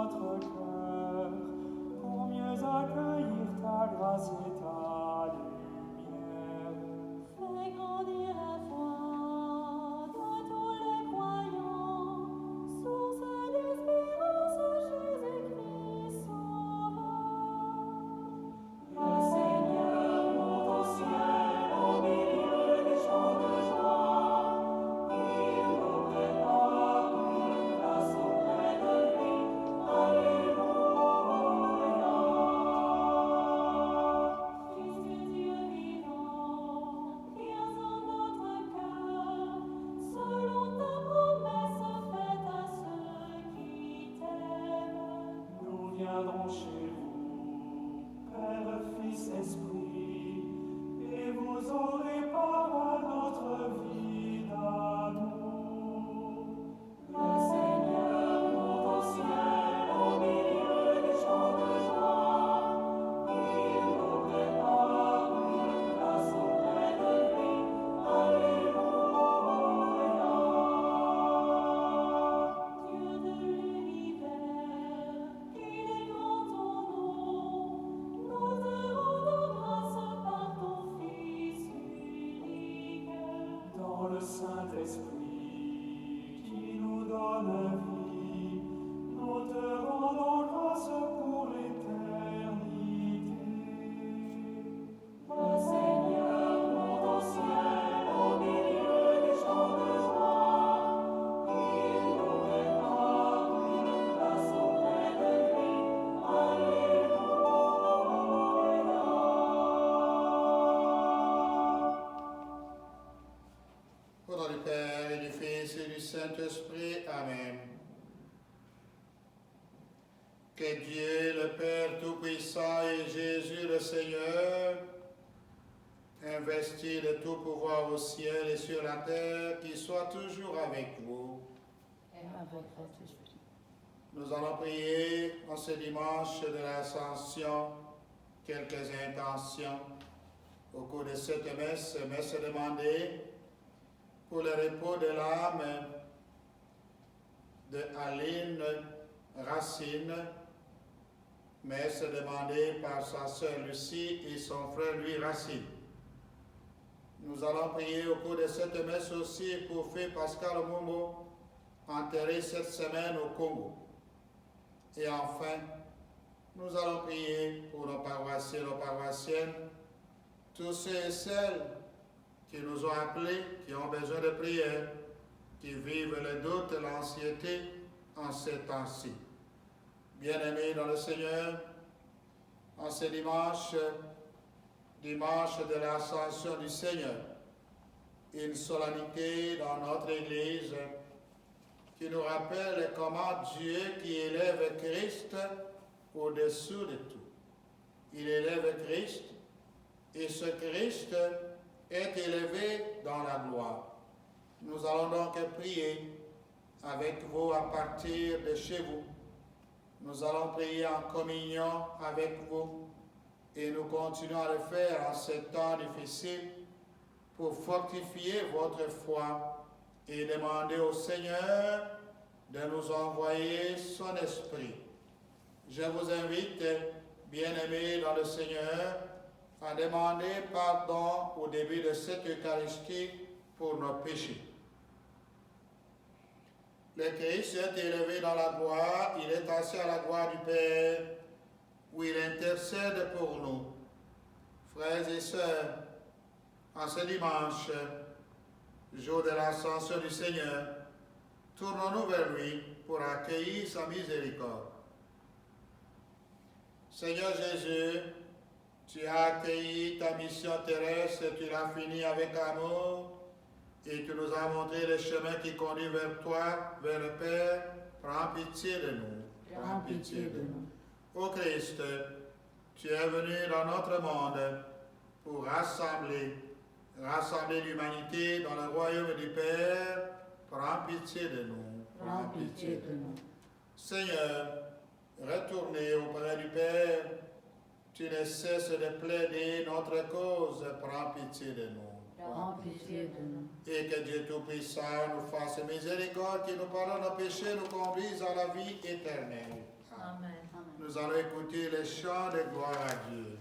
notre cœur, pour mieux accueillir ta grâce et ta lumière. Fais grandir la foi de tous les croyants, source d'espérance, Jésus-Christ Sauveur. Le Seigneur monte au ciel au milieu des chants de joie. Il nous prépare une place auprès de lui. Alléluia. Fils du Dieu vivant, viens en notre cœur, selon ta promesse faite à ceux qui t'aiment. Nous viendrons chez vous, Père, Fils, Esprit, et vous aurez part à notre vie d'amour. Le Seigneur monte au ciel au milieu des chants de joie. Il nous prépare une place auprès de lui. Alléluia. Dieu de l'univers, qu'il est grand ton nom. Nous te rendons grâce par ton Fils unique. Dans le Saint-Esprit qui nous donne vie, nous te rendons grâce pour l'éternité. Le Seigneur monte au ciel au milieu des chants de joie. Il nous prépare une place auprès de lui. Alléluia. Au nom du Père et du Fils et du Saint-Esprit. Amen. Que Dieu, le Père Tout-Puissant et Jésus le Seigneur, investis de tout pouvoir au ciel et sur la terre, qui soit toujours avec vous. Avec votre esprit. Nous allons prier en ce dimanche de l'Ascension quelques intentions au cours de cette messe demandée pour le repos de l'âme de Aline Racine, messe demandée par sa sœur Lucie et son frère Louis Racine. Nous allons prier au cours de cette messe aussi pour Feu Pascal Momo, enterré cette semaine au Congo. Et enfin, nous allons prier pour nos paroissiens, nos paroissiennes, tous ceux et celles qui nous ont appelés, qui ont besoin de prière, qui vivent le doute et l'anxiété en ces temps-ci. Bien-aimés dans le Seigneur, en ce dimanche de l'Ascension du Seigneur, une solennité dans notre Église qui nous rappelle comment Dieu qui élève Christ au-dessous de tout. Il élève Christ et ce Christ est élevé dans la gloire. Nous allons donc prier avec vous à partir de chez vous. Nous allons prier en communion avec vous et nous continuons à le faire en ces temps difficiles pour fortifier votre foi et demander au Seigneur de nous envoyer son esprit. Je vous invite, bien-aimés dans le Seigneur, à demander pardon au début de cette Eucharistie pour nos péchés. Le Christ est élevé dans la gloire, il est assis à la gloire du Père, où il intercède pour nous. Frères et sœurs, en ce dimanche, jour de l'Ascension du Seigneur, tournons-nous vers lui pour accueillir sa miséricorde. Seigneur Jésus, tu as accueilli ta mission terrestre, tu l'as fini avec amour, et tu nous as montré le chemin qui conduit vers toi, vers le Père. Prends pitié de nous. Prends pitié de nous. Ô Christ, tu es venu dans notre monde pour rassembler l'humanité dans le royaume du Père. Prends pitié de nous. Prends pitié de nous. Seigneur, retournez auprès du Père. Tu ne cesses de plaider notre cause. Prends pitié de nous. Prends pitié de nous. Et que Dieu Tout-Puissant nous fasse miséricorde, qui nous pardonne nos péchés, nous conduise à la vie éternelle. nous allons écouter les chants de gloire à Dieu.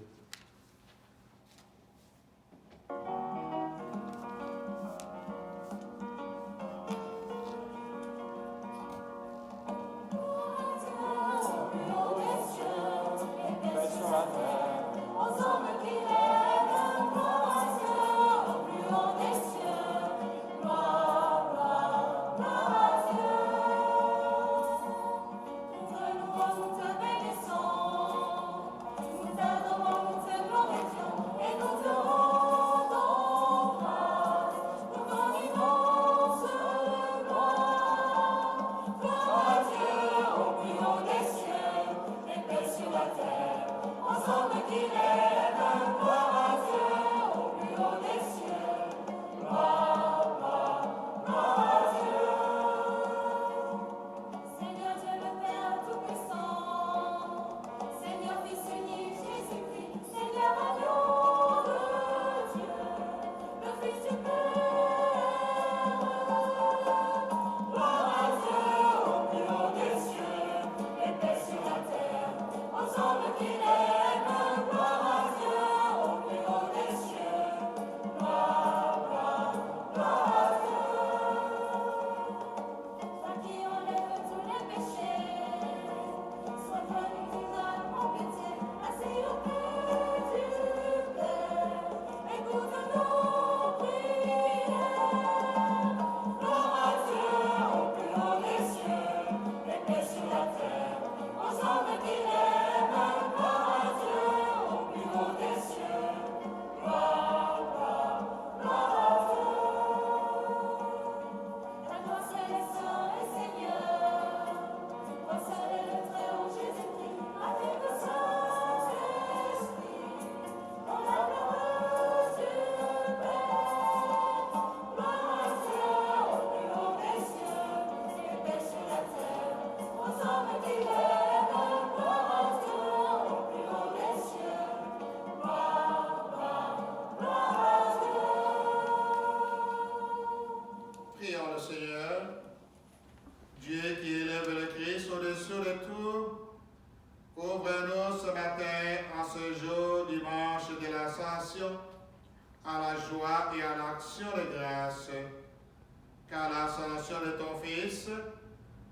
À la joie et à l'action de grâce, car l'ascension de ton Fils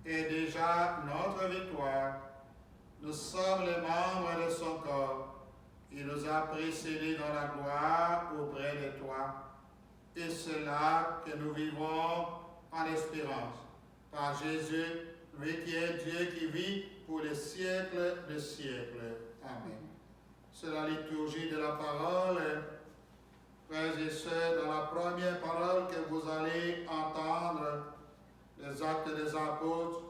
est déjà notre victoire. Nous sommes les membres de son corps. Il nous a précédés dans la gloire auprès de toi. Et c'est là que nous vivons en espérance. Par Jésus, lui qui est Dieu qui vit pour les siècles des siècles. Amen. C'est la liturgie de la parole. Frères et sœurs, dans la première parole que vous allez entendre, les actes des apôtres,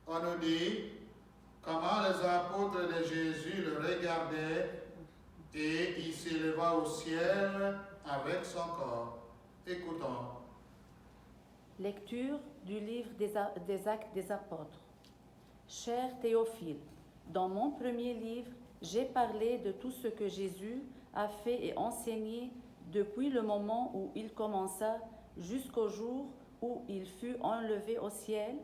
on nous dit comment les apôtres de Jésus le regardaient et il s'éleva au ciel avec son corps. Écoutons. Lecture du livre des Actes des Apôtres. Cher Théophile, dans mon premier livre, j'ai parlé de tout ce que Jésus a fait et enseigné depuis le moment où il commença jusqu'au jour où il fut enlevé au ciel,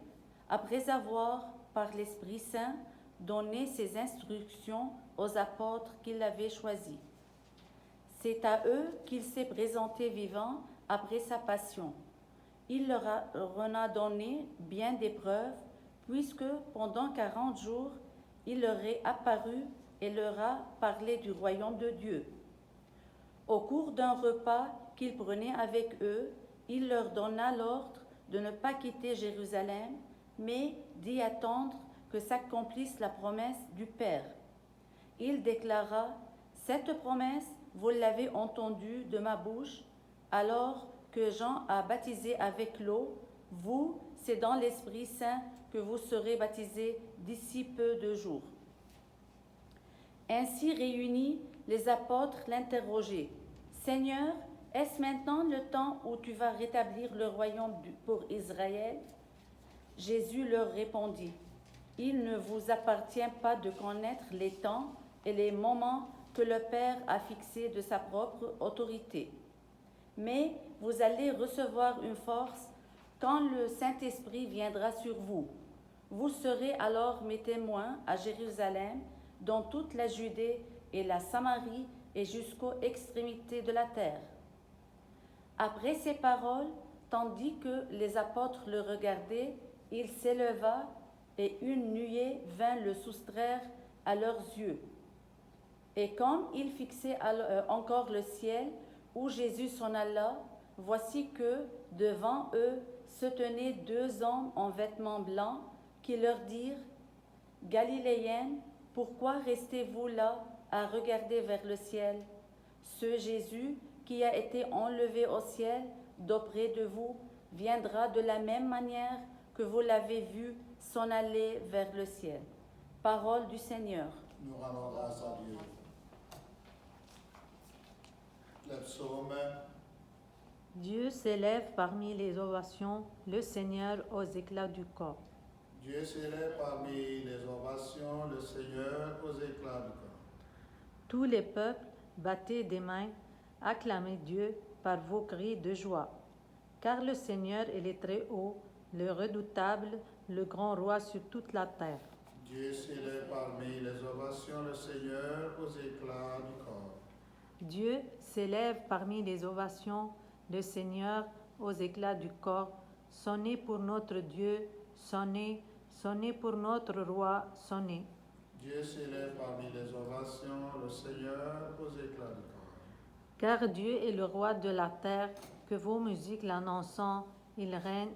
après avoir, par l'Esprit Saint, donné ses instructions aux apôtres qu'il avait choisis. C'est à eux qu'il s'est présenté vivant après sa passion. Il leur en a donné bien des preuves, puisque pendant 40 jours, il leur est apparu et leur a parlé du royaume de Dieu. Au cours d'un repas qu'il prenait avec eux, il leur donna l'ordre de ne pas quitter Jérusalem, mais d'y attendre que s'accomplisse la promesse du Père. Il déclara « Cette promesse, vous l'avez entendue de ma bouche, alors que Jean a baptisé avec l'eau, vous, c'est dans l'Esprit Saint que vous serez baptisés d'ici peu de jours. » Ainsi réunis, les apôtres l'interrogeaient. « Seigneur, est-ce maintenant le temps où tu vas rétablir le royaume pour Israël ?» Jésus leur répondit. « Il ne vous appartient pas de connaître les temps et les moments que le Père a fixés de sa propre autorité. Mais vous allez recevoir une force quand le Saint-Esprit viendra sur vous. Vous serez alors mes témoins à Jérusalem, dans toute la Judée et la Samarie et jusqu'aux extrémités de la terre. Après ces paroles, tandis que les apôtres le regardaient, il s'éleva et une nuée vint le soustraire à leurs yeux. Et comme ils fixaient encore le ciel où Jésus s'en alla, voici que, devant eux, se tenaient 2 hommes en vêtements blancs qui leur dirent « Galiléennes, pourquoi restez-vous là à regarder vers le ciel? Ce Jésus qui a été enlevé au ciel d'auprès de vous viendra de la même manière que vous l'avez vu s'en aller vers le ciel. » Parole du Seigneur. Nous rendons grâce à Dieu. Le psaume. Dieu s'élève parmi les ovations, le Seigneur aux éclats du corps. Dieu s'élève parmi les ovations, le Seigneur aux éclats du corps. Tous les peuples, battez des mains, acclamez Dieu par vos cris de joie. Car le Seigneur il est très haut, le redoutable, le grand roi sur toute la terre. Dieu s'élève parmi les ovations, le Seigneur aux éclats du corps. Dieu s'élève parmi les ovations, le Seigneur aux éclats du corps. Sonnez pour notre Dieu, sonnez, sonnez pour notre roi, sonnez. Dieu s'élève parmi les ovations, le Seigneur aux éclats du corps. Car Dieu est le roi de la terre, que vos musiques l'annonçant, il règne,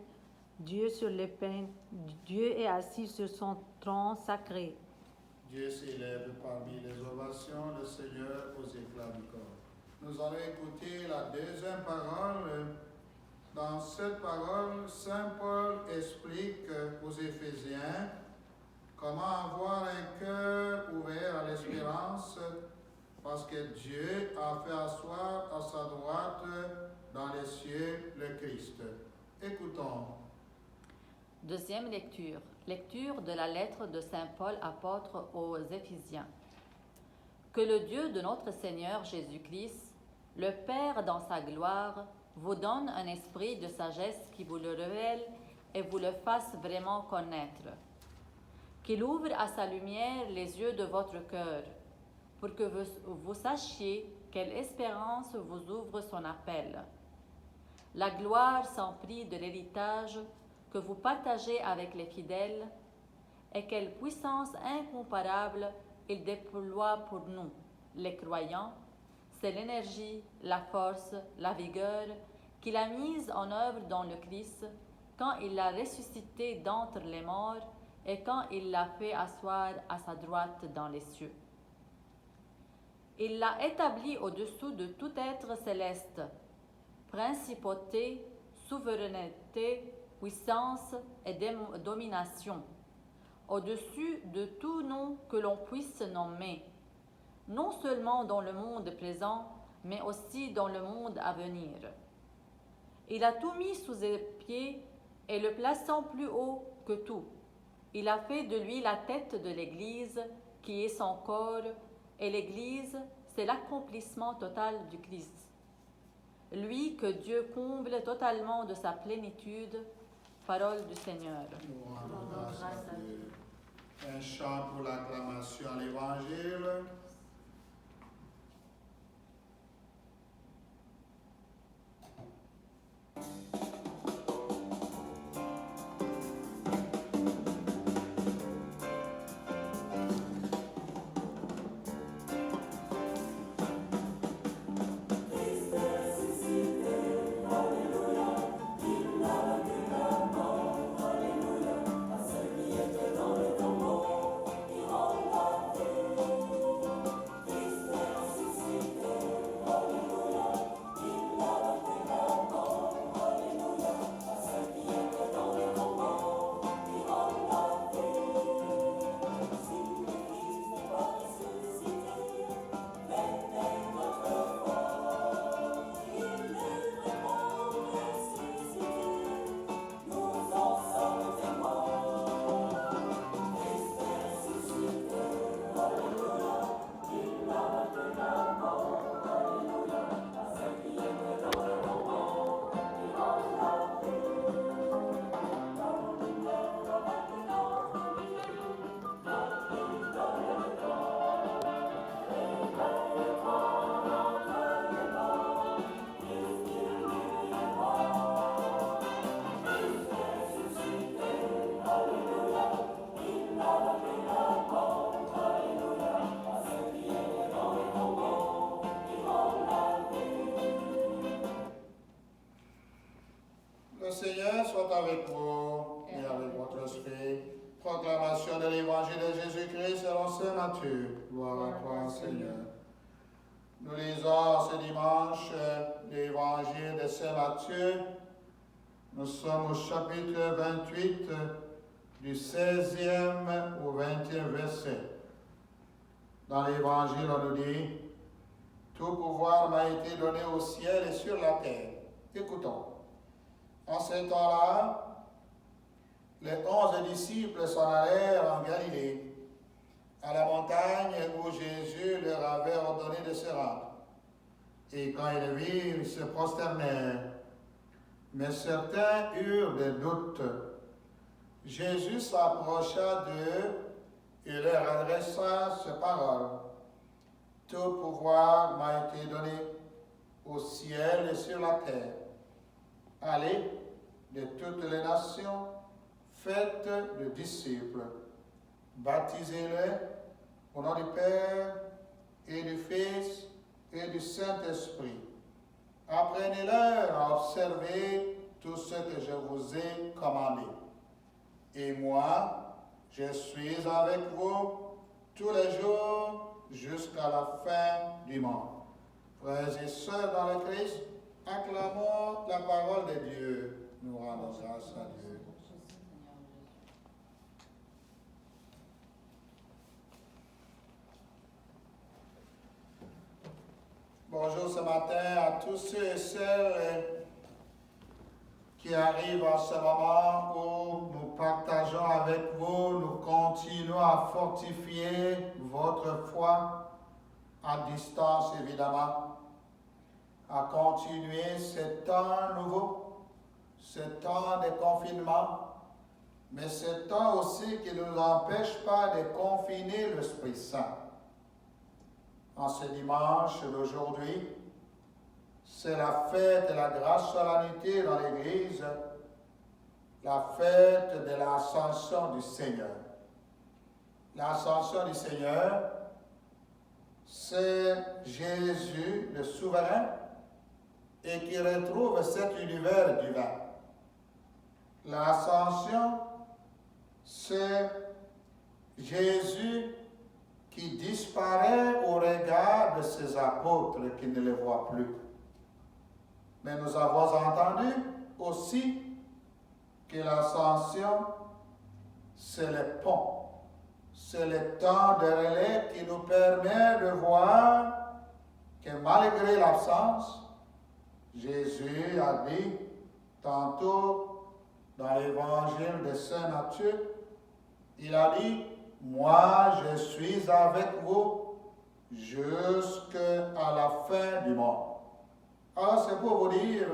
Dieu sur les peines, Dieu est assis sur son trône sacré. Dieu s'élève parmi les ovations, le Seigneur aux éclats du corps. Nous allons écouter la deuxième parole. Dans cette parole, Saint Paul explique aux Éphésiens comment avoir un cœur ouvert à l'espérance, parce que Dieu a fait asseoir à sa droite dans les cieux le Christ. Écoutons. Deuxième lecture. Lecture de la lettre de Saint Paul apôtre aux Éphésiens. Que le Dieu de notre Seigneur Jésus-Christ, le Père dans sa gloire, vous donne un esprit de sagesse qui vous le révèle et vous le fasse vraiment connaître. Qu'il ouvre à sa lumière les yeux de votre cœur, pour que vous sachiez quelle espérance vous ouvre son appel. La gloire sans prix de l'héritage que vous partagez avec les fidèles, et quelle puissance incomparable il déploie pour nous, les croyants. C'est l'énergie, la force, la vigueur qu'il a mise en œuvre dans le Christ quand il l'a ressuscité d'entre les morts et quand il l'a fait asseoir à sa droite dans les cieux. Il l'a établi au-dessous de tout être céleste, principauté, souveraineté, puissance et domination, au-dessus de tout nom que l'on puisse nommer, non seulement dans le monde présent, mais aussi dans le monde à venir. Il a tout mis sous ses pieds et le plaçant plus haut que tout. Il a fait de lui la tête de l'Église, qui est son corps, et l'Église, c'est l'accomplissement total du Christ. Lui que Dieu comble totalement de sa plénitude. Parole du Seigneur. Nous rendons grâce à Dieu. Un chant pour l'acclamation à l'Évangile. Alléluia, nature. Gloire à toi, Seigneur. Nous lisons ce dimanche l'Évangile de Saint Matthieu. Nous sommes au chapitre 28, du 16e au 20e verset. Dans l'Évangile, on nous dit « Tout pouvoir m'a été donné au ciel et sur la terre. » Écoutons. En ce temps-là, les 11 disciples s'en allèrent en Galilée, à la montagne où Jésus leur avait ordonné de se rendre. Et quand ils le virent, ils se prosternèrent. Mais certains eurent des doutes. Jésus s'approcha d'eux et leur adressa ces paroles. « Tout pouvoir m'a été donné au ciel et sur la terre. Allez de toutes les nations, faites de disciples. Baptisez-les au nom du Père et du Fils et du Saint-Esprit. Apprenez-leur à observer tout ce que je vous ai commandé. Et moi, je suis avec vous tous les jours jusqu'à la fin du monde. » Frères et sœurs dans le Christ, acclamons la parole de Dieu. Nous rendons grâce à Dieu. Bonjour ce matin à tous ceux et celles qui arrivent en ce moment où nous partageons avec vous, nous continuons à fortifier votre foi à distance évidemment, à continuer ce temps nouveau, ce temps de confinement, mais ce temps aussi qui ne nous empêche pas de confiner l'Esprit Saint. En ce dimanche d'aujourd'hui, c'est la fête de la grâce solennité dans l'Église, la fête de l'ascension du Seigneur. L'ascension du Seigneur, c'est Jésus, le souverain, et qui retrouve cet univers divin. L'ascension, c'est Jésus qui disparaît au regard de ses apôtres qui ne le voient plus. Mais nous avons entendu aussi que l'ascension, c'est le pont, c'est le temps de relais qui nous permet de voir que malgré l'absence, Jésus a dit tantôt dans l'évangile de Saint Matthieu, il a dit « Moi, je suis avec vous jusqu'à la fin du monde. » Alors, c'est pour vous dire,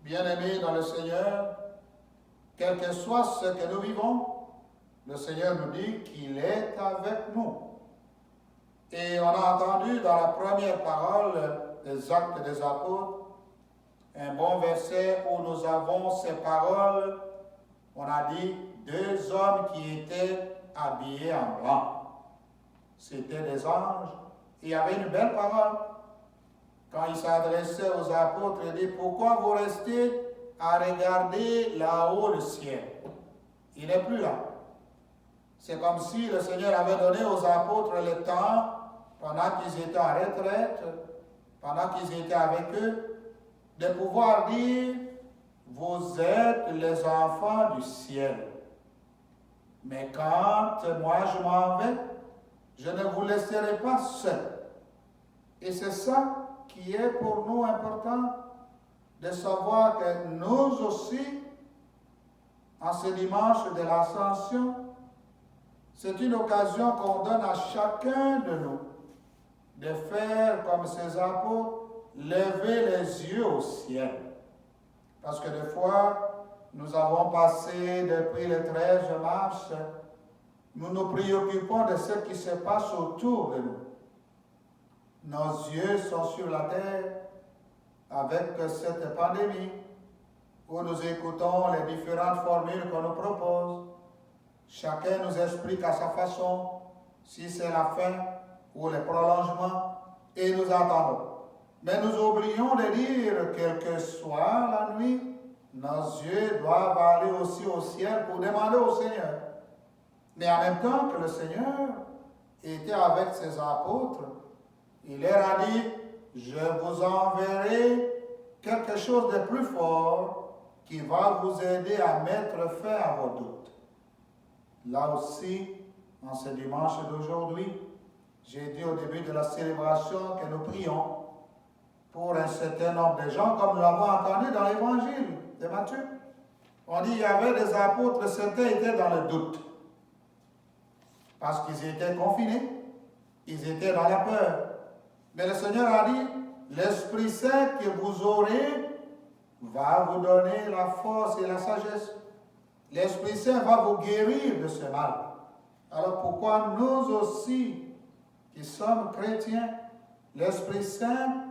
bien-aimés dans le Seigneur, quel que soit ce que nous vivons, le Seigneur nous dit qu'il est avec nous. Et on a entendu dans la première parole des Actes des Apôtres, un bon verset où nous avons ces paroles, on a dit, 2 hommes qui étaient habillés en blanc. C'était des anges. Et il y avait une belle parole. Quand il s'adressait aux apôtres, il dit, pourquoi vous restez à regarder là-haut le ciel? Il n'est plus là. C'est comme si le Seigneur avait donné aux apôtres le temps, pendant qu'ils étaient en retraite, pendant qu'ils étaient avec eux, de pouvoir dire, vous êtes les enfants du ciel. Mais quand moi je m'en vais, je ne vous laisserai pas seuls. Et c'est ça qui est pour nous important, de savoir que nous aussi, en ce dimanche de l'Ascension, c'est une occasion qu'on donne à chacun de nous de faire comme ces apôtres, lever les yeux au ciel. Parce que des fois, nous avons passé depuis le 13 mars, nous nous préoccupons de ce qui se passe autour de nous. Nos yeux sont sur la terre avec cette pandémie, où nous écoutons les différentes formules qu'on nous propose. Chacun nous explique à sa façon si c'est la fin ou le prolongement, et nous attendons. Mais nous oublions de dire, quelle que soit la nuit, nos yeux doivent aller aussi au ciel pour demander au Seigneur. Mais en même temps que le Seigneur était avec ses apôtres, il leur a dit, je vous enverrai quelque chose de plus fort qui va vous aider à mettre fin à vos doutes. Là aussi, en ce dimanche d'aujourd'hui, j'ai dit au début de la célébration que nous prions pour un certain nombre de gens, comme nous l'avons entendu dans l'évangile de Matthieu. On dit qu'il y avait des apôtres, certains étaient dans le doute, parce qu'ils étaient confinés, ils étaient dans la peur. Mais le Seigneur a dit, l'Esprit Saint que vous aurez va vous donner la force et la sagesse. L'Esprit Saint va vous guérir de ce mal. Alors pourquoi nous aussi, qui sommes chrétiens, l'Esprit Saint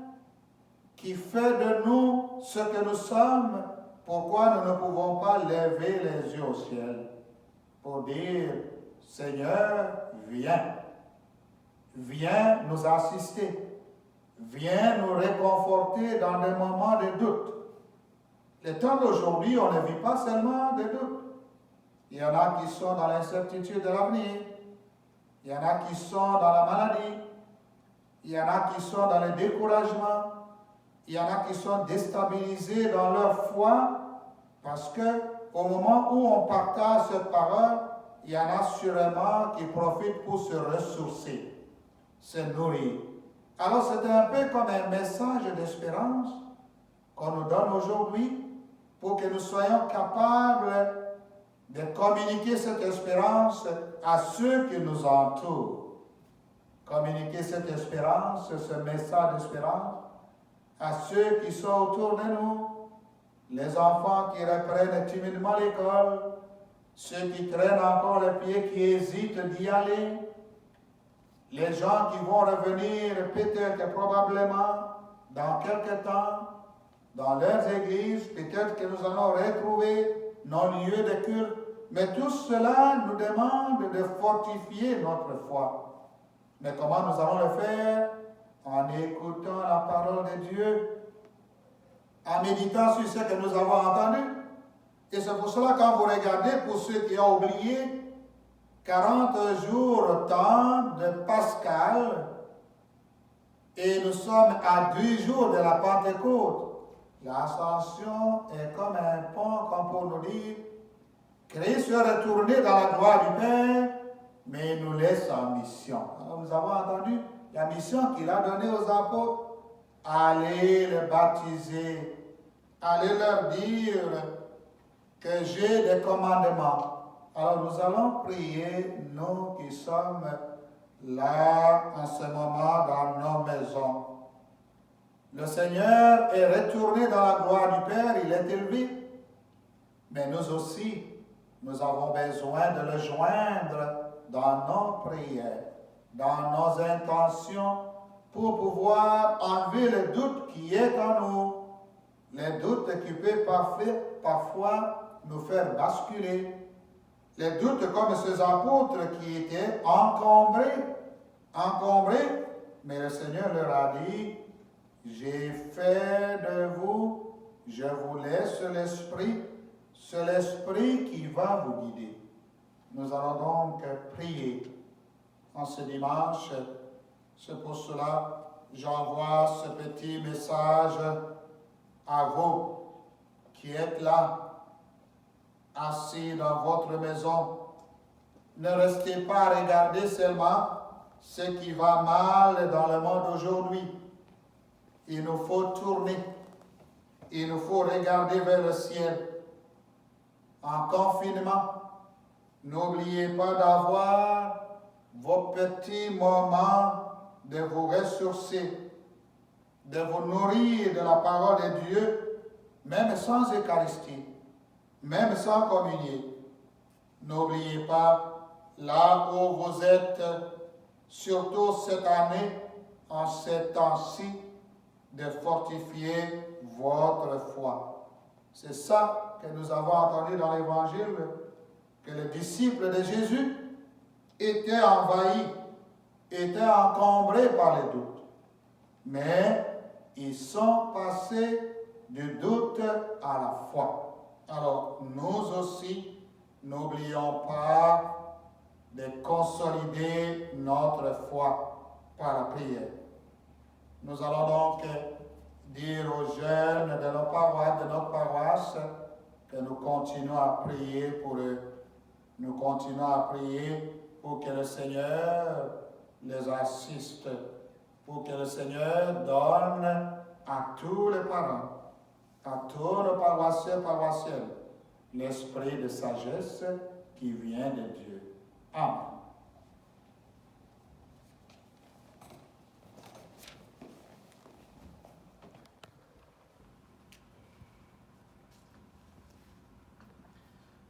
qui fait de nous ce que nous sommes, pourquoi nous ne pouvons pas lever les yeux au ciel pour dire, Seigneur, viens. Viens nous assister. Viens nous réconforter dans des moments de doute. Le temps d'aujourd'hui, on ne vit pas seulement des doutes. Il y en a qui sont dans l'incertitude de l'avenir. Il y en a qui sont dans la maladie. Il y en a qui sont dans le découragement. Il y en a qui sont déstabilisés dans leur foi parce que au moment où on partage cette parole, il y en a sûrement qui profitent pour se ressourcer, se nourrir. Alors c'est un peu comme un message d'espérance qu'on nous donne aujourd'hui pour que nous soyons capables de communiquer cette espérance à ceux qui nous entourent. Communiquer cette espérance, ce message d'espérance, à ceux qui sont autour de nous, les enfants qui reprennent timidement l'école, ceux qui traînent encore les pieds, qui hésitent d'y aller, les gens qui vont revenir peut-être probablement dans quelque temps dans leurs églises, peut-être que nous allons retrouver nos lieux de culte, mais tout cela nous demande de fortifier notre foi. Mais comment nous allons le faire? En écoutant la parole de Dieu, en méditant sur ce que nous avons entendu. Et c'est pour cela, quand vous regardez, pour ceux qui ont oublié, 40 jours temps de Pascal, et nous sommes à 2 jours de la Pentecôte. L'ascension est comme un pont, comme pour nous dire, Christ est retourné dans la gloire du Père, mais il nous laisse en mission. Alors nous avons entendu la mission qu'il a donnée aux apôtres, allez les baptiser, allez leur dire que j'ai des commandements. Alors nous allons prier, nous qui sommes là en ce moment dans nos maisons. Le Seigneur est retourné dans la gloire du Père, il est élevé, mais nous aussi, nous avons besoin de le joindre dans nos prières, dans nos intentions, pour pouvoir enlever le doute qui est en nous, les doutes qui peuvent parfois nous faire basculer, les doutes comme ces apôtres qui étaient encombrés, mais le Seigneur leur a dit, j'ai fait de vous, je vous laisse l'Esprit, c'est l'Esprit qui va vous guider. Nous allons donc prier en ce dimanche. C'est pour cela que j'envoie ce petit message à vous qui êtes là, assis dans votre maison. Ne restez pas à regarder seulement ce qui va mal dans le monde aujourd'hui. Il nous faut tourner. Il nous faut regarder vers le ciel. En confinement, n'oubliez pas d'avoir vos petits moments de vous ressourcer, de vous nourrir de la parole de Dieu, même sans Eucharistie, même sans communier. N'oubliez pas, là où vous êtes, surtout cette année, en ces temps-ci, de fortifier votre foi. C'est ça que nous avons entendu dans l'Évangile, que les disciples de Jésus étaient envahis, étaient encombrés par les doutes. Mais ils sont passés du doute à la foi. Alors, nous aussi, n'oublions pas de consolider notre foi par la prière. Nous allons donc dire aux jeunes de notre paroisse que nous continuons à prier pour eux. Nous continuons à prier pour que le Seigneur les assiste, pour que le Seigneur donne à tous les parents, à tous nos paroissiens, paroissiennes, l'esprit de sagesse qui vient de Dieu. Amen.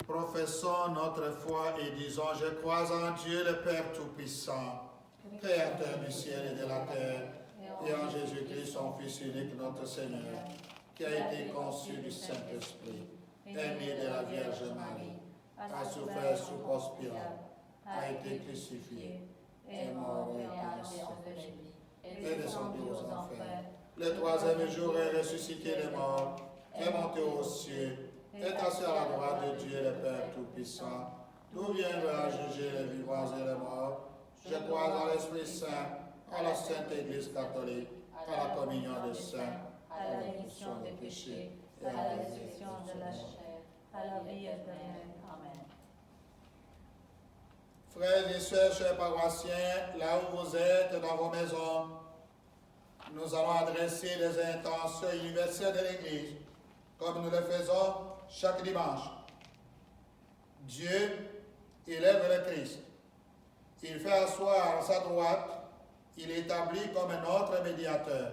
Professons notre foi et disons, je crois en Dieu le Père Tout-Puissant, Créateur du ciel et de la terre, et en Jésus-Christ, son Fils unique, notre Seigneur, qui a été conçu du Saint-Esprit, est né de la Vierge Marie, a souffert sous Ponce Pilate, a été crucifié, est mort et est descendu aux enfers. Le troisième jour est ressuscité des morts, est monté aux cieux, est assis à la droite de Dieu le Père Tout-Puissant, d'où viendra juger les vivants et les morts. Je crois en l'Esprit Saint, à la Sainte Église catholique, à la communion des saints, à la rémission des péchés, et à la résurrection de la chair, à la vie éternelle. Amen. Frères et sœurs, chers paroissiens, là où vous êtes, dans vos maisons, nous allons adresser les intentions universelles de l'Église, comme nous le faisons chaque dimanche. Dieu élève le Christ. Il fait asseoir à sa droite, il établit comme notre médiateur.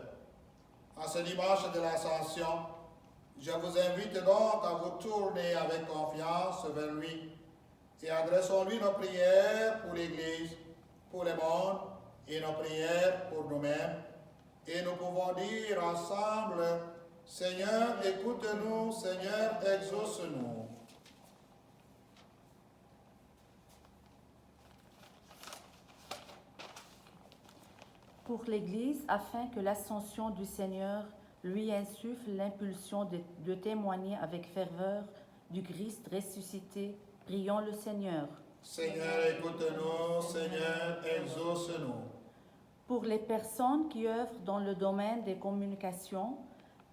En ce dimanche de l'Ascension, je vous invite donc à vous tourner avec confiance vers lui et adressons-lui nos prières pour l'Église, pour le monde et nos prières pour nous-mêmes. Et nous pouvons dire ensemble, Seigneur, écoute-nous, Seigneur, exauce-nous. Pour l'Église, afin que l'ascension du Seigneur lui insuffle l'impulsion de témoigner avec ferveur du Christ ressuscité, prions le Seigneur. Seigneur, écoute-nous, Seigneur, exauce-nous. Pour les personnes qui œuvrent dans le domaine des communications,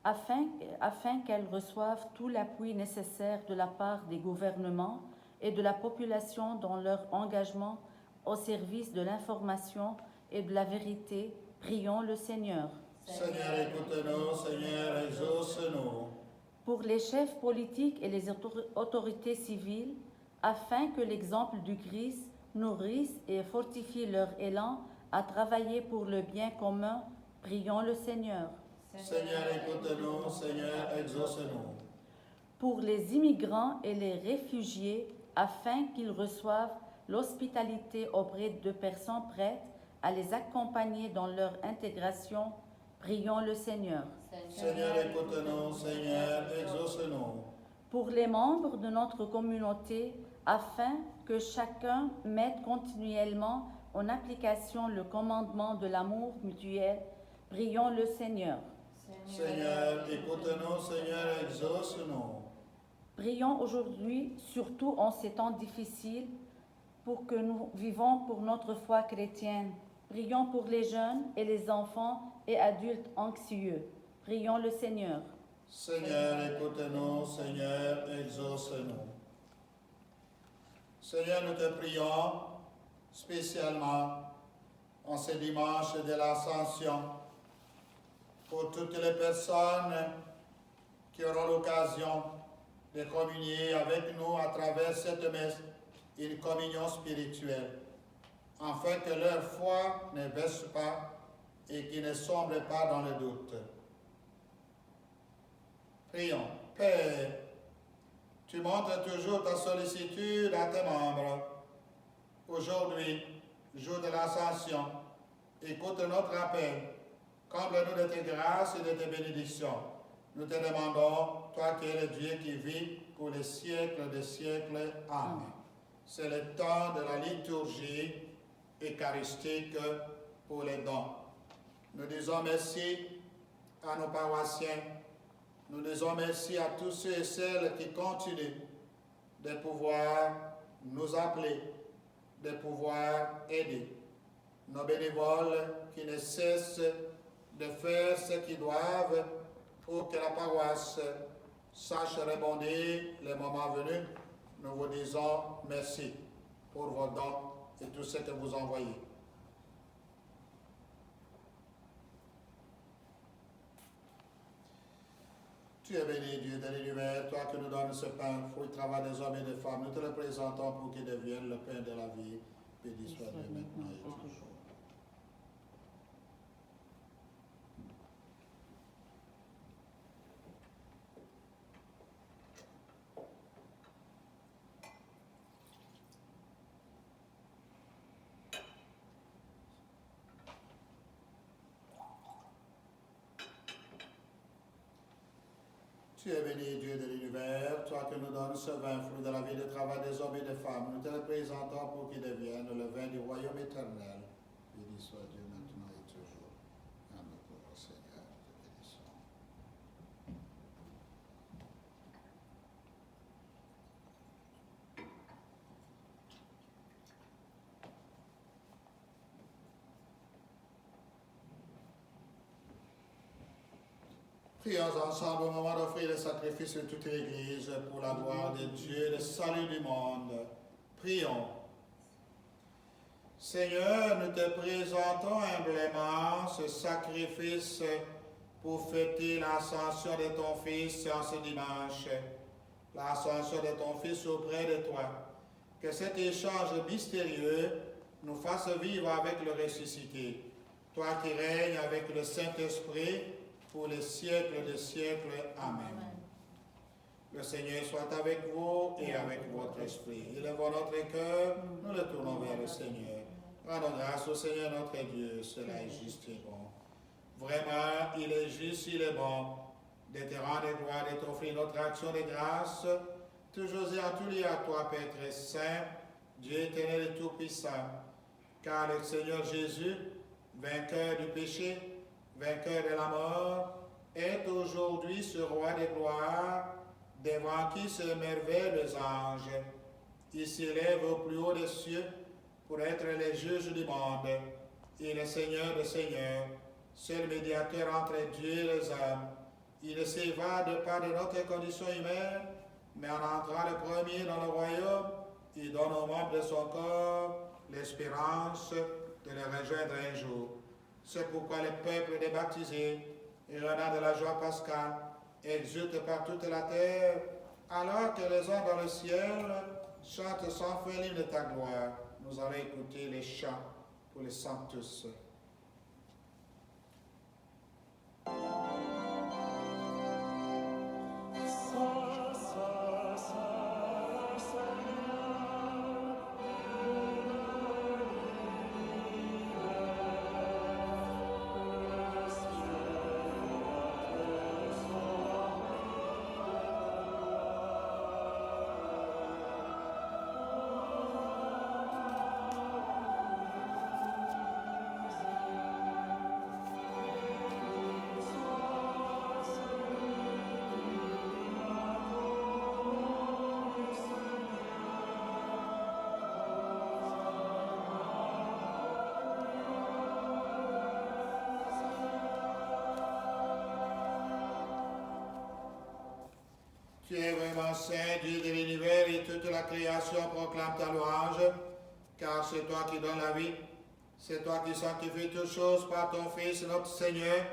afin qu'elles reçoivent tout l'appui nécessaire de la part des gouvernements et de la population dans leur engagement au service de l'information et de la vérité, prions le Seigneur. Seigneur, écoute-nous, Seigneur, exauce-nous. Pour les chefs politiques et les autorités civiles, afin que l'exemple du Christ nourrisse et fortifie leur élan à travailler pour le bien commun, prions le Seigneur. Seigneur, écoute-nous, Seigneur, exauce-nous. Pour les immigrants et les réfugiés, afin qu'ils reçoivent l'hospitalité auprès de personnes prêtes à les accompagner dans leur intégration, prions le Seigneur. Seigneur, écoute-nous, Seigneur, exauce-nous. Pour les membres de notre communauté, afin que chacun mette continuellement en application le commandement de l'amour mutuel, prions le Seigneur. Seigneur, écoute-nous, Seigneur, exauce-nous. Prions aujourd'hui, surtout en ces temps difficiles, pour que nous vivons pour notre foi chrétienne. Prions pour les jeunes et les enfants et adultes anxieux. Prions le Seigneur. Seigneur, écoute-nous, Seigneur, exauce-nous. Seigneur, nous te prions spécialement en ce dimanche de l'Ascension pour toutes les personnes qui auront l'occasion de communier avec nous à travers cette messe, une communion spirituelle, afin que leur foi ne baisse pas et qu'ils ne sombrent pas dans le doute. Prions. Père, tu montres toujours ta sollicitude à tes membres. Aujourd'hui, jour de l'Ascension, écoute notre appel. Comble-nous de tes grâces et de tes bénédictions. Nous te demandons, toi qui es le Dieu qui vit pour les siècles des siècles. Amen. C'est le temps de la liturgie eucharistique pour les dons. Nous disons merci à nos paroissiens. Nous disons merci à tous ceux et celles qui continuent de pouvoir nous appeler de pouvoir aider nos bénévoles qui ne cessent de faire ce qu'ils doivent pour que la paroisse sache rebondir les moments venus. Nous vous disons merci pour vos dons et tout ce que vous envoyez. Tu es béni, Dieu de l'univers, toi qui nous donnes ce pain, fruit du travail des hommes et des femmes. Nous te le présentons pour qu'il devienne le pain de la vie. Béni soit Dieu maintenant et toujours. Tu es béni, Dieu de l'univers, toi qui nous donnes ce vin, fruit de la vie, de travail des hommes et des femmes. Nous te le présentons pour qu'il devienne le vin du royaume éternel. Béni soit Dieu maintenant et toujours. Amen. Pour Seigneur, te bénissons. Prions ensemble au moment d'offrir le sacrifice de toute l'Église pour la gloire de Dieu et le salut du monde. Prions. Seigneur, nous te présentons humblement ce sacrifice pour fêter l'ascension de ton Fils en ce dimanche. L'ascension de ton Fils auprès de toi. Que cet échange mystérieux nous fasse vivre avec le ressuscité. Toi qui règnes avec le Saint-Esprit, pour les siècles des siècles. Amen. Le Seigneur soit avec vous et avec votre esprit. Élevons notre cœur, nous le tournons vers le Seigneur. Rendons grâce au Seigneur notre Dieu, cela est juste et bon. Vraiment, il est juste, il est bon, de te rendre gloire, de t'offrir notre action de grâce, toujours et en tout lieu à toi, Père très saint, Dieu éternel et tout-puissant, car le Seigneur Jésus, vainqueur du péché, vainqueur de la mort, est aujourd'hui ce roi de gloire, devant qui s'émerveillent les anges. Il s'élève au plus haut des cieux pour être le juge du monde et le Seigneur des seigneurs, seul médiateur entre Dieu et les hommes. Il ne s'évade pas de notre condition humaine, mais en entrant le premier dans le royaume, il donne aux membres de son corps l'espérance de le rejoindre un jour. C'est pourquoi le peuple des baptisés, renard de la joie pascale, exulte par toute la terre, alors que les anges dans le ciel chantent sans fin l'hymne de ta gloire. Nous allons écouter les chants pour les Sanctus. Tu es vraiment saint, Dieu de l'univers, et toute la création proclame ta louange, car c'est toi qui donnes la vie, c'est toi qui sanctifies toutes choses par ton Fils, notre Seigneur,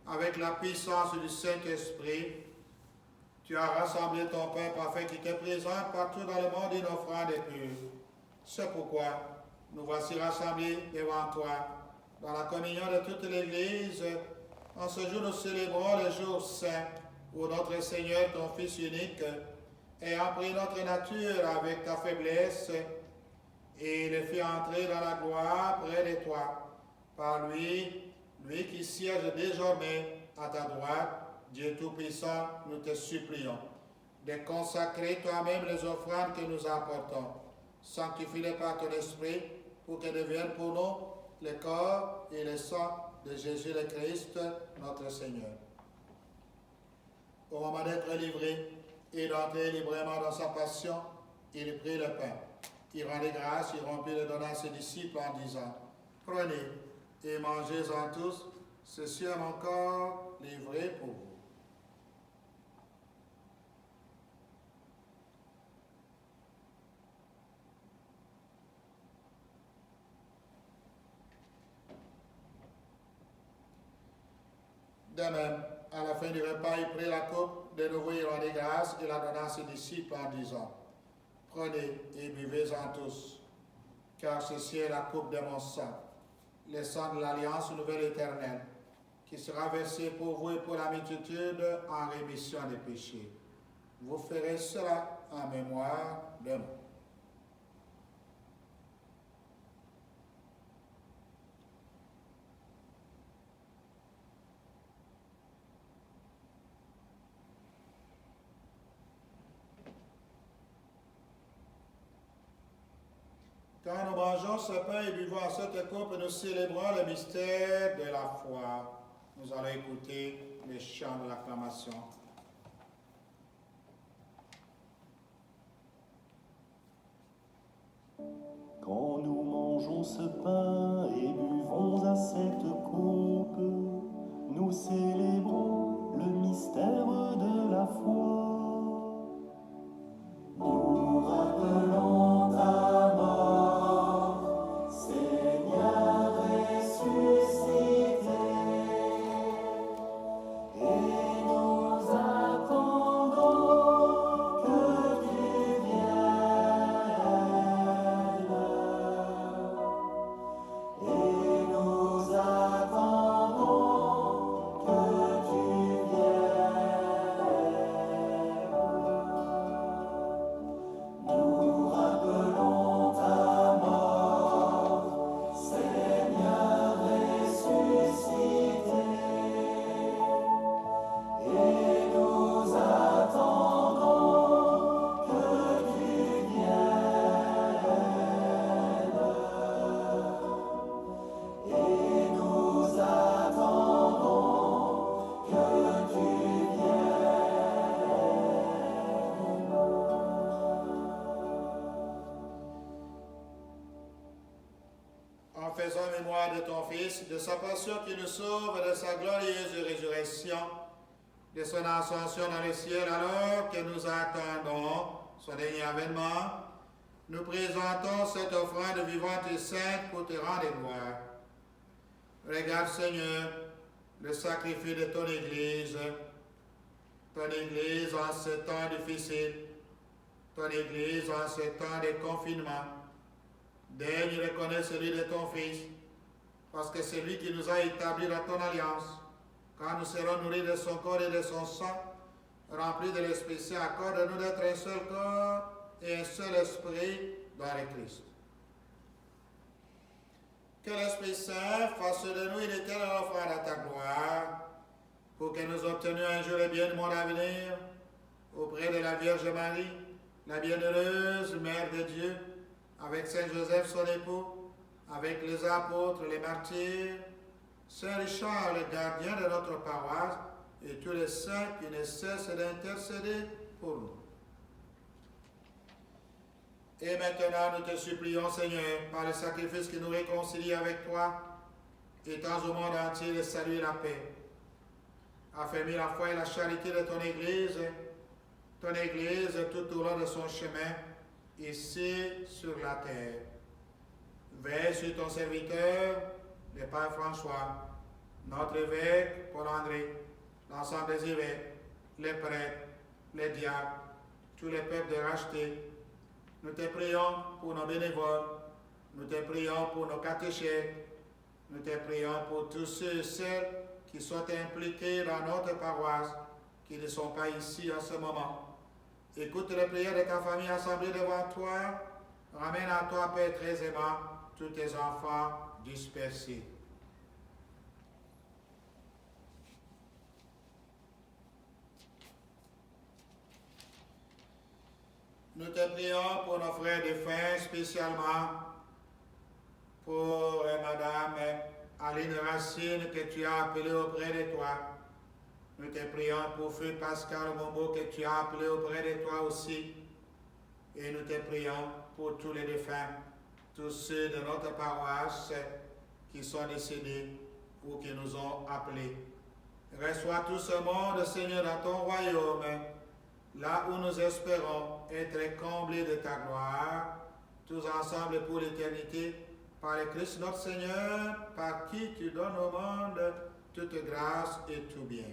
avec la puissance du Saint-Esprit. Tu as rassemblé ton peuple afin qu'il te présente partout dans le monde une offrande pure. C'est pourquoi nous voici rassemblés devant toi, dans la communion de toute l'Église. En ce jour, nous célébrons le jour saint, où notre Seigneur, ton Fils unique, ayant pris notre nature avec ta faiblesse, et le fit entrer dans la gloire près de toi. Par lui, lui qui siège désormais à ta droite, Dieu Tout-Puissant, nous te supplions de consacrer toi-même les offrandes que nous apportons. Sanctifie-les par ton esprit pour qu'elles deviennent pour nous le corps et le sang de Jésus le Christ, notre Seigneur. Au moment d'être livré et d'entrer librement dans sa passion, il prit le pain. Il rendit grâce, il rompit et donna à ses disciples en disant, prenez et mangez-en tous, ceci est mon corps livré pour vous. De même, à la fin du repas, il prit la coupe, de nouveau il rendit grâce et la donna à ses disciples en disant, prenez et buvez-en tous, car ceci est la coupe de mon sang, le sang de l'alliance nouvelle éternelle, qui sera versé pour vous et pour la multitude en rémission des péchés. Vous ferez cela en mémoire de moi. Quand nous mangeons ce pain et buvons cette coupe, nous célébrons le mystère de la foi. Nous allons écouter les chants de l'acclamation. Quand nous mangeons ce pain et buvons à cette coupe, nous célébrons le mystère de la foi. Nous rappelons ta mort, Seigneur ressuscité, et nous attendons que tu viennes. Et nous attendons que tu viennes. Nous rappelons ta mort, Seigneur ressuscité, et nous attendons que tu viennes. Et nous attendons que tu En faisant mémoire de ton Fils, de sa passion qui nous sauve, de sa glorieuse résurrection, de son ascension dans le ciel, alors que nous attendons son dernier avènement, nous présentons cette offrande vivante et sainte pour te rendre gloire. Regarde, Seigneur, le sacrifice de ton Église en ce temps difficile, ton Église en ce temps de confinement. Daigne reconnaître celui de ton Fils, parce que c'est lui qui nous a établis dans ton alliance. Quand nous serons nourris de son corps et de son sang, remplis de l'Esprit Saint, accorde-nous d'être un seul corps et un seul esprit dans le Christ. Que l'Esprit Saint fasse de nous une éternelle offrande à ta gloire, pour que nous obtenions un jour le bien du monde à venir, auprès de la Vierge Marie, la bienheureuse Mère de Dieu, avec Saint Joseph son époux, avec les apôtres, les martyrs, Saint Richard, le gardien de notre paroisse, et tous les saints qui ne cessent d'intercéder pour nous. Et maintenant, nous te supplions, Seigneur, par le sacrifice qui nous réconcilie avec toi, étends au monde entier le salut et la paix. Affermis la foi et la charité de ton Église tout au long de son chemin, ici sur la terre. Veille sur ton serviteur, le Père François, notre évêque Paul André, l'ensemble des évêques, les prêtres, les diacres, tous les peuples de racheté. Nous te prions pour nos bénévoles, nous te prions pour nos catéchètes, nous te prions pour tous ceux et celles qui sont impliqués dans notre paroisse, qui ne sont pas ici en ce moment. Écoute les prières de ta famille assemblée devant toi. Ramène à toi, Père très aimant, tous tes enfants dispersés. Nous te prions pour nos frères défunts, spécialement pour Madame Aline Racine que tu as appelée auprès de toi. Nous te prions pour Feu Pascal Mombo que tu as appelé auprès de toi aussi. Et nous te prions pour tous les défunts, tous ceux de notre paroisse qui sont décédés ou qui nous ont appelés. Reçois tout ce monde, Seigneur, dans ton royaume, là où nous espérons être comblés de ta gloire, tous ensemble pour l'éternité, par le Christ notre Seigneur, par qui tu donnes au monde toute grâce et tout bien.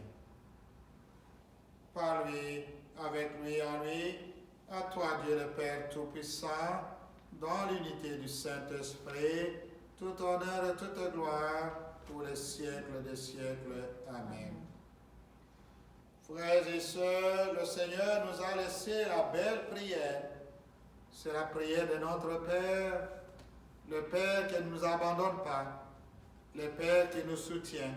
Par lui, avec lui, en lui, à toi Dieu le Père Tout-Puissant, dans l'unité du Saint-Esprit, tout honneur et toute gloire pour les siècles des siècles. Amen. Frères et sœurs, le Seigneur nous a laissé la belle prière. C'est la prière de notre Père, le Père qui ne nous abandonne pas, le Père qui nous soutient.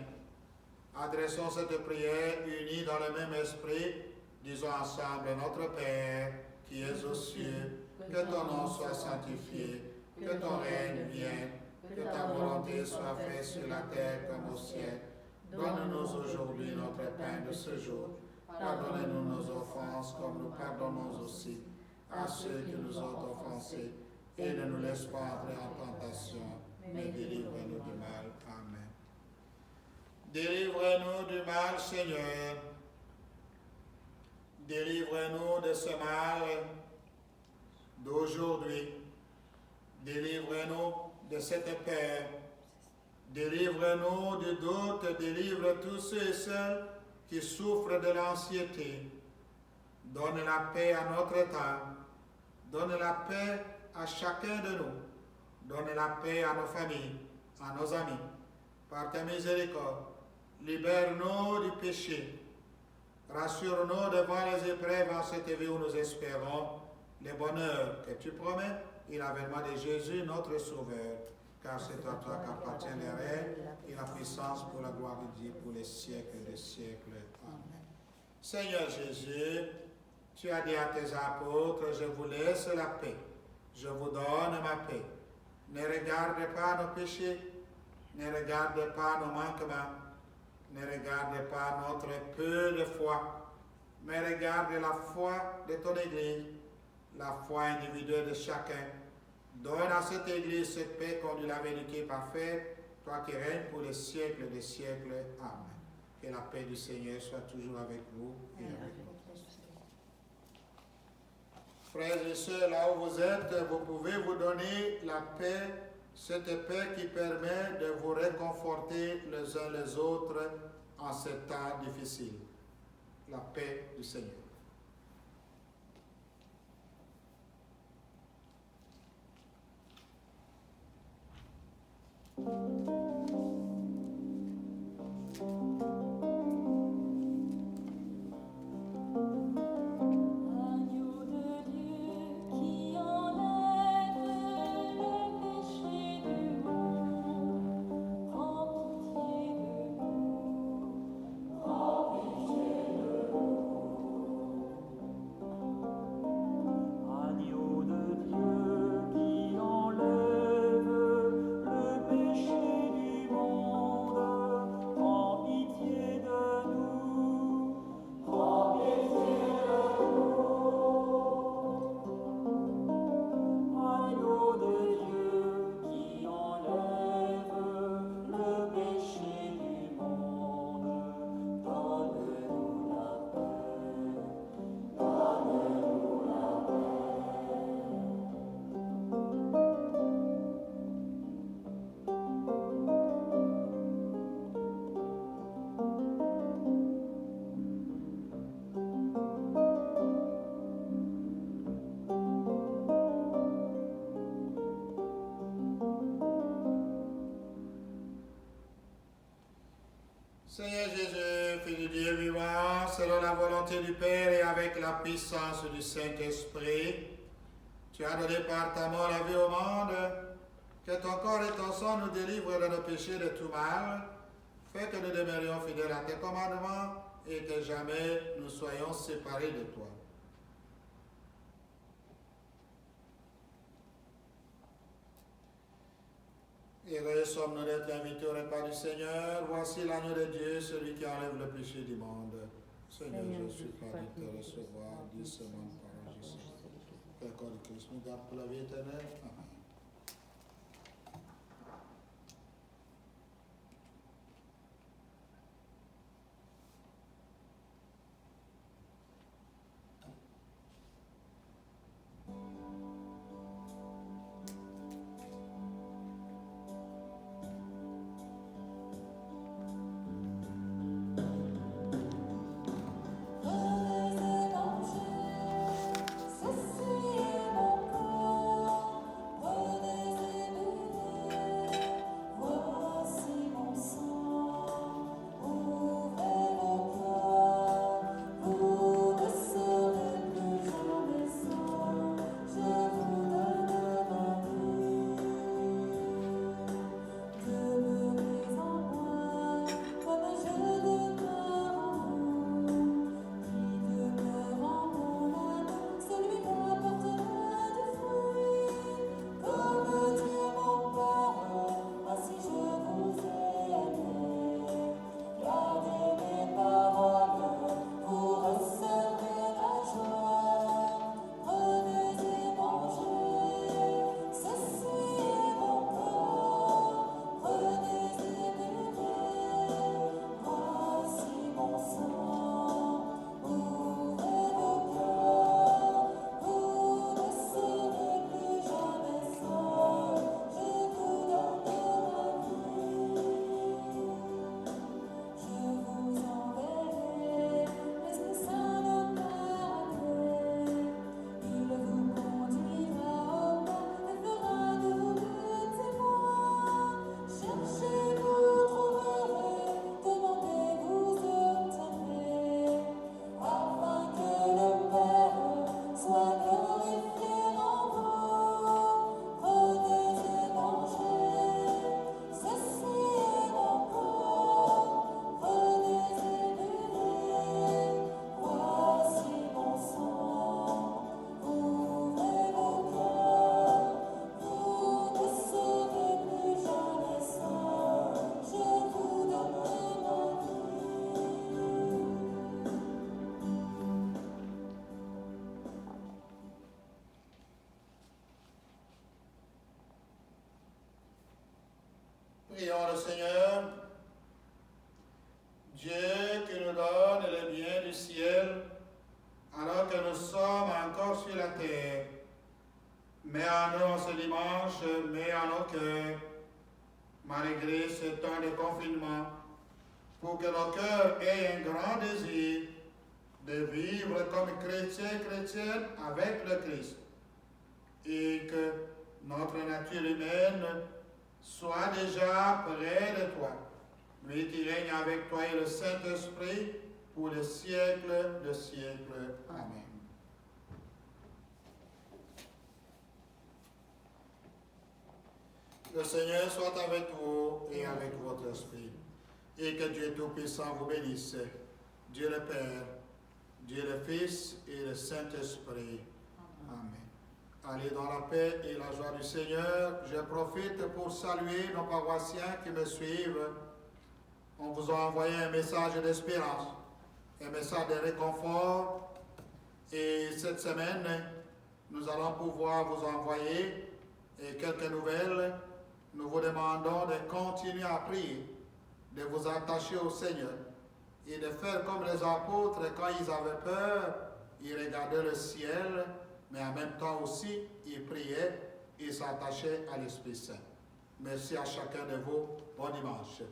Adressons cette prière unie dans le même esprit. Disons ensemble, notre Père, qui es aux cieux, que ton nom soit sanctifié, que ton règne vienne, que ta volonté soit faite sur la terre comme au ciel. Donne-nous aujourd'hui notre pain de ce jour. Pardonne-nous nos offenses comme nous pardonnons aussi à ceux qui nous ont offensés. Et ne nous laisse pas entrer en tentation, mais délivre-nous du mal. Amen. Délivre-nous du mal, Seigneur. Délivre-nous de ce mal d'aujourd'hui. Délivre-nous de cette peur. Délivre-nous du doute. Délivre tous ceux et celles qui souffrent de l'anxiété. Donne la paix à notre âme. Donne la paix à chacun de nous. Donne la paix à nos familles, à nos amis. Par ta miséricorde, libère-nous du péché. Rassure-nous devant les épreuves en cette vie où nous espérons les bonheurs que tu promets et l'avènement de Jésus, notre Sauveur. Car c'est à toi qu'appartient le règne et la puissance pour la gloire de Dieu pour les siècles des siècles. Amen. Seigneur Jésus, tu as dit à tes apôtres, je vous laisse la paix, je vous donne ma paix. Ne regarde pas nos péchés, ne regarde pas nos manquements, ne regarde pas notre peu de foi, mais regarde la foi de ton Église, la foi individuelle de chacun. Donne à cette Église cette paix comme tu l'avais éduquée parfaite, toi qui règnes pour les siècles des siècles. Amen. Que la paix du Seigneur soit toujours avec vous et avec vous. Frères et sœurs, là où vous êtes, vous pouvez vous donner la paix, cette paix qui permet de vous réconforter les uns les autres en ces temps difficiles. La paix du Seigneur. Seigneur Jésus, Fils du Dieu vivant, selon la volonté du Père et avec la puissance du Saint-Esprit, tu as donné par ta mort la vie au monde, que ton corps et ton sang nous délivrent de nos péchés de tout mal, fais que nous demeurions fidèles à tes commandements et que jamais nous soyons séparés de toi. Heureux sommes-nous d'être invités au repas du Seigneur. Voici l'agneau de Dieu, celui qui enlève le péché du monde. Seigneur, je suis pas de te recevoir, dis seulement une parole, je suis. Père corps de Christ, nous garde pour la vie éternelle. Amen. Prions le Seigneur, Dieu qui nous donne les biens du ciel alors que nous sommes encore sur la terre. Mets en nous ce dimanche, mets en nos cœurs, malgré ce temps de confinement, pour que nos cœurs aient un grand désir de vivre comme chrétiens et chrétiennes avec le Christ, et que notre nature humaine soit déjà près de toi, lui qui règne avec toi et le Saint-Esprit pour les siècles de siècles. Amen. Le Seigneur soit avec vous et avec votre esprit, et que Dieu Tout-Puissant vous bénisse, Dieu le Père, Dieu le Fils et le Saint-Esprit. Amen. Allez dans la paix et la joie du Seigneur. Je profite pour saluer nos paroissiens qui me suivent. On vous a envoyé un message d'espérance, un message de réconfort. Et cette semaine, nous allons pouvoir vous envoyer quelques nouvelles. Nous vous demandons de continuer à prier, de vous attacher au Seigneur et de faire comme les apôtres quand ils avaient peur, ils regardaient le ciel, mais en même temps aussi, ils priaient et s'attachaient à l'Esprit Saint. Merci à chacun de vous. Bon dimanche.